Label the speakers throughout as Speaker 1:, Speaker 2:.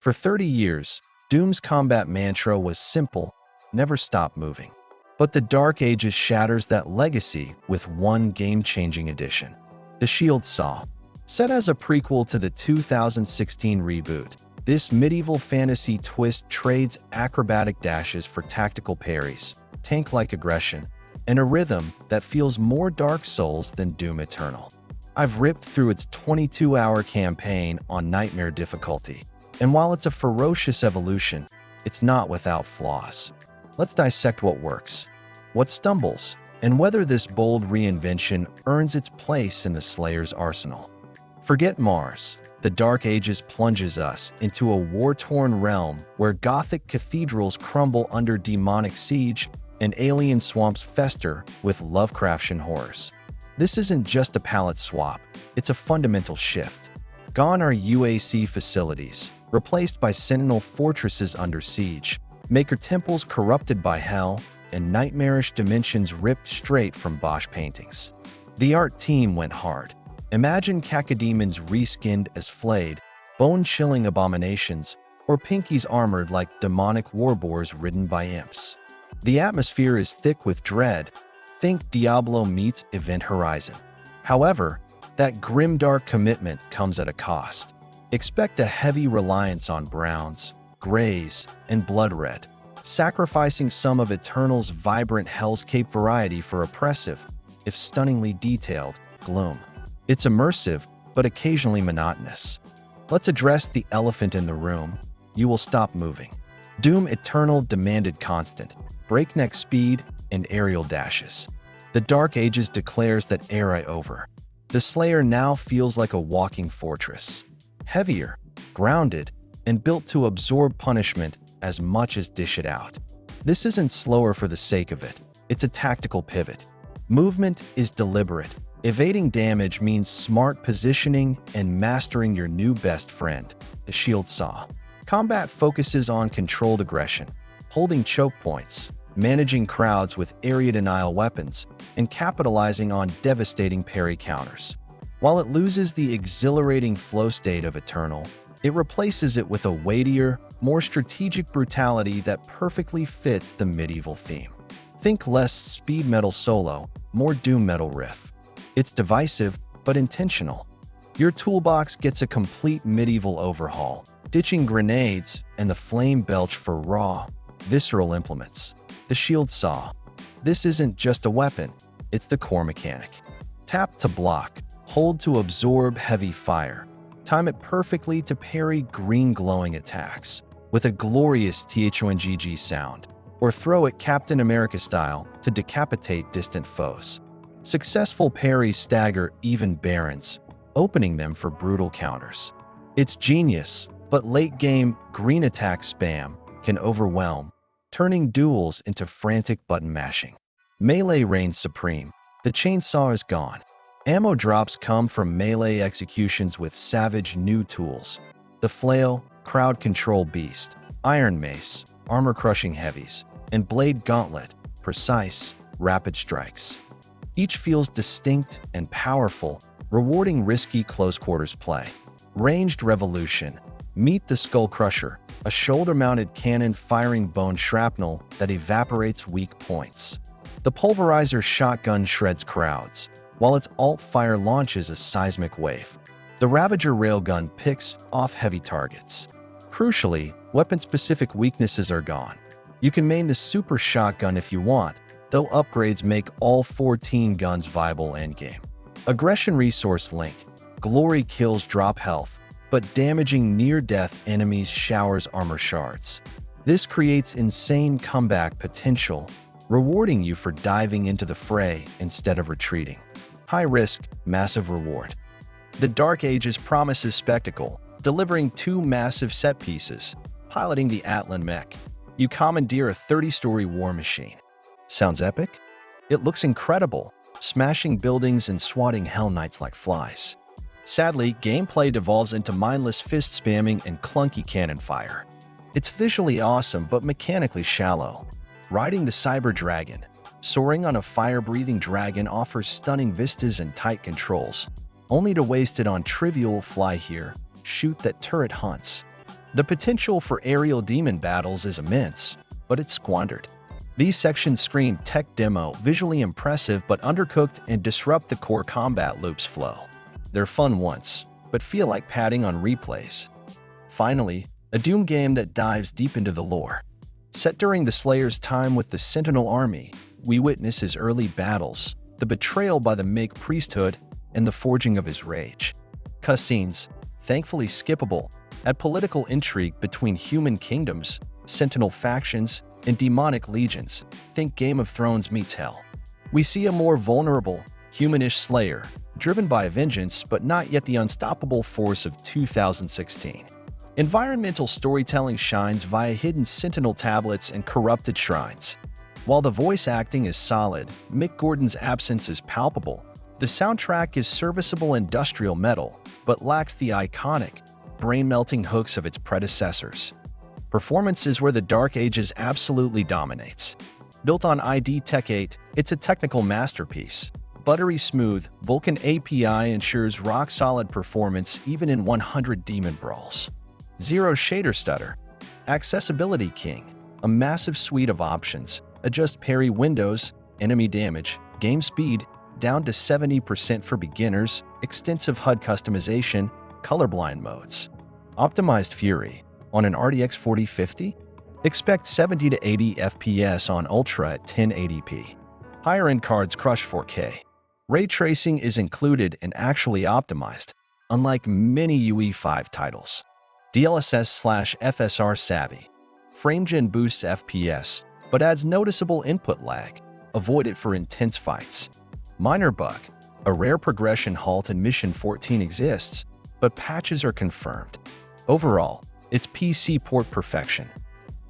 Speaker 1: For 30 years, Doom's combat mantra was simple: never stop moving. But the Dark Ages shatters that legacy with one game-changing addition: the Shield Saw. Set as a prequel to the 2016 reboot, this medieval fantasy twist trades acrobatic dashes for tactical parries, tank-like aggression, and a rhythm that feels more Dark Souls than Doom Eternal. I've ripped through its 22-hour campaign on Nightmare difficulty, and while it's a ferocious evolution, it's not without flaws. Let's dissect what works, what stumbles, and whether this bold reinvention earns its place in the Slayer's arsenal. Forget Mars. The Dark Ages plunges us into a war-torn realm where Gothic cathedrals crumble under demonic siege and alien swamps fester with Lovecraftian horrors. This isn't just a palette swap, it's a fundamental shift. Gone are UAC facilities, replaced by Sentinel fortresses under siege, Maker temples corrupted by hell, and nightmarish dimensions ripped straight from Bosch paintings. The art team went hard. Imagine cacodemons reskinned as flayed, bone-chilling abominations, or pinkies armored like demonic warboars ridden by imps. The atmosphere is thick with dread. Think Diablo meets Event Horizon. However, that grimdark commitment comes at a cost. Expect a heavy reliance on browns, grays, and blood red, sacrificing some of Eternal's vibrant hellscape variety for oppressive, if stunningly detailed, gloom. It's immersive, but occasionally monotonous. Let's address the elephant in the room: you will stop moving. Doom Eternal demanded constant, breakneck speed, and aerial dashes. The Dark Ages declares that era over. The Slayer now feels like a walking fortress, heavier, grounded, and built to absorb punishment as much as dish it out. This isn't slower for the sake of it, it's a tactical pivot. Movement is deliberate. Evading damage means smart positioning and mastering your new best friend, the Shield Saw. Combat focuses on controlled aggression, holding choke points, managing crowds with area denial weapons, and capitalizing on devastating parry counters. While it loses the exhilarating flow state of Eternal, it replaces it with a weightier, more strategic brutality that perfectly fits the medieval theme. Think less speed metal solo, more doom metal riff. It's divisive, but intentional. Your toolbox gets a complete medieval overhaul, ditching grenades and the flame belch for raw, visceral implements. The Shield Saw. This isn't just a weapon, it's the core mechanic. Tap to block, hold to absorb heavy fire, time it perfectly to parry green glowing attacks, with a glorious THONGG sound, or throw it Captain America style to decapitate distant foes. Successful parries stagger even barons, opening them for brutal counters. It's genius, but late-game green attack spam can overwhelm, turning duels into frantic button mashing. Melee reigns supreme. The chainsaw is gone. Ammo drops come from melee executions with savage new tools: the flail, crowd control beast, iron mace, armor-crushing heavies, and blade gauntlet, precise, rapid strikes. Each feels distinct and powerful, rewarding risky close-quarters play. Ranged revolution. Meet the Skull Crusher, a shoulder-mounted cannon firing bone shrapnel that evaporates weak points. The Pulverizer shotgun shreds crowds, while its alt-fire launches a seismic wave. The Ravager railgun picks off heavy targets. Crucially, weapon-specific weaknesses are gone. You can main the Super Shotgun if you want, though upgrades make all 14 guns viable endgame. Aggression resource link. Glory kills drop health, but damaging near-death enemies showers armor shards. This creates insane comeback potential, rewarding you for diving into the fray instead of retreating. High risk, massive reward. The Dark Ages promises spectacle, delivering 2 massive set pieces. Piloting the Atlan mech, you commandeer a 30-story war machine. Sounds epic? It looks incredible, smashing buildings and swatting Hell Knights like flies. Sadly, gameplay devolves into mindless fist spamming and clunky cannon fire. It's visually awesome but mechanically shallow. Riding the Cyber Dragon, soaring on a fire-breathing dragon offers stunning vistas and tight controls, only to waste it on trivial fly here, shoot that turret hunts. The potential for aerial demon battles is immense, but it's squandered. These sections scream tech demo, visually impressive but undercooked, and disrupt the core combat loop's flow. They're fun once, but feel like padding on replays. Finally, a Doom game that dives deep into the lore. Set during the Slayer's time with the Sentinel army, we witness his early battles, the betrayal by the Mech priesthood, and the forging of his rage. Cutscenes, thankfully skippable, add political intrigue between human kingdoms, Sentinel factions, and demonic legions. Think Game of Thrones meets hell. We see a more vulnerable, humanish Slayer, driven by vengeance but not yet the unstoppable force of 2016. Environmental storytelling shines via hidden Sentinel tablets and corrupted shrines. While the voice acting is solid, Mick Gordon's absence is palpable. The soundtrack is serviceable industrial metal, but lacks the iconic, brain-melting hooks of its predecessors. Performance is where the Dark Ages absolutely dominates. Built on ID Tech 8, it's a technical masterpiece. Buttery smooth, Vulkan API ensures rock-solid performance even in 100 demon brawls. Zero shader stutter. Accessibility king. A massive suite of options. Adjust parry windows, enemy damage, game speed, down to 70% for beginners, extensive HUD customization, colorblind modes. Optimized Fury. On an RTX 4050? Expect 70 to 80 FPS on Ultra at 1080p. Higher-end cards crush 4K. Ray tracing is included and actually optimized, unlike many UE5 titles. DLSS/FSR savvy. FrameGen boosts FPS, but adds noticeable input lag. Avoid it for intense fights. Minor bug. A rare progression halt in Mission 14 exists, but patches are confirmed. Overall, it's PC port perfection.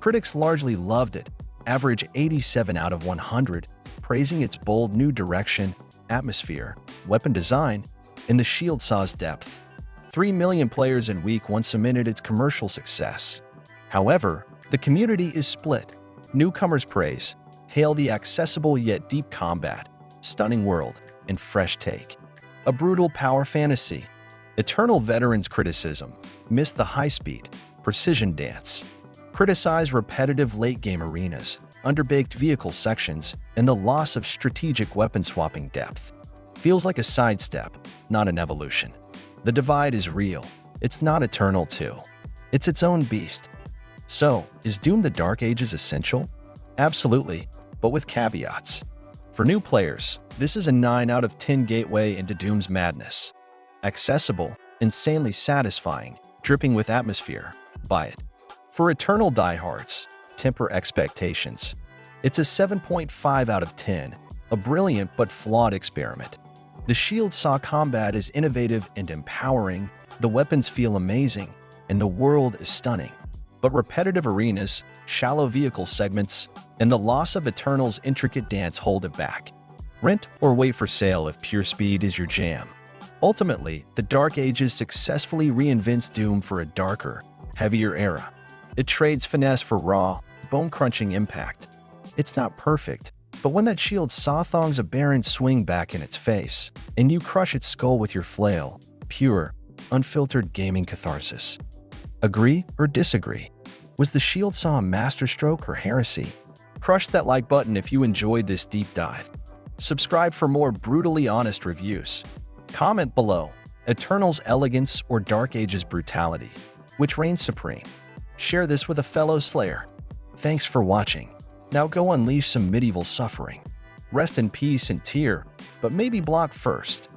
Speaker 1: Critics largely loved it, average 87 out of 100, praising its bold new direction, atmosphere, weapon design, and the shield saw's depth. 3 million players in week 1 cemented its commercial success. However, the community is split. Newcomers praise, hail the accessible yet deep combat, stunning world, and fresh take. A brutal power fantasy. Eternal veterans criticism, miss the high-speed, precision dance. Criticize repetitive late-game arenas, underbaked vehicle sections, and the loss of strategic weapon-swapping depth. Feels like a sidestep, not an evolution. The divide is real. It's not Eternal 2. It's its own beast. So, is Doom the Dark Ages essential? Absolutely, but with caveats. For new players, this is a 9 out of 10 gateway into Doom's madness. Accessible, insanely satisfying, dripping with atmosphere. Buy it. For Eternal diehards, temper expectations. It's a 7.5 out of 10, a brilliant but flawed experiment. The shield saw combat is innovative and empowering, the weapons feel amazing, and the world is stunning. But repetitive arenas, shallow vehicle segments, and the loss of Eternal's intricate dance hold it back. Rent or wait for sale if pure speed is your jam. Ultimately, the Dark Ages successfully reinvents Doom for a darker, heavier era. It trades finesse for raw, bone-crunching impact. It's not perfect, but when that shield saw-thongs a barren swing back in its face, and you crush its skull with your flail, pure, unfiltered gaming catharsis. Agree or disagree? Was the shield saw a masterstroke or heresy? Crush that like button if you enjoyed this deep dive. Subscribe for more brutally honest reviews. Comment below, Eternal's elegance or Dark Ages brutality, which reigns supreme? Share this with a fellow Slayer. Thanks for watching. Now go unleash some medieval suffering. Rest in peace and tear, but maybe block first.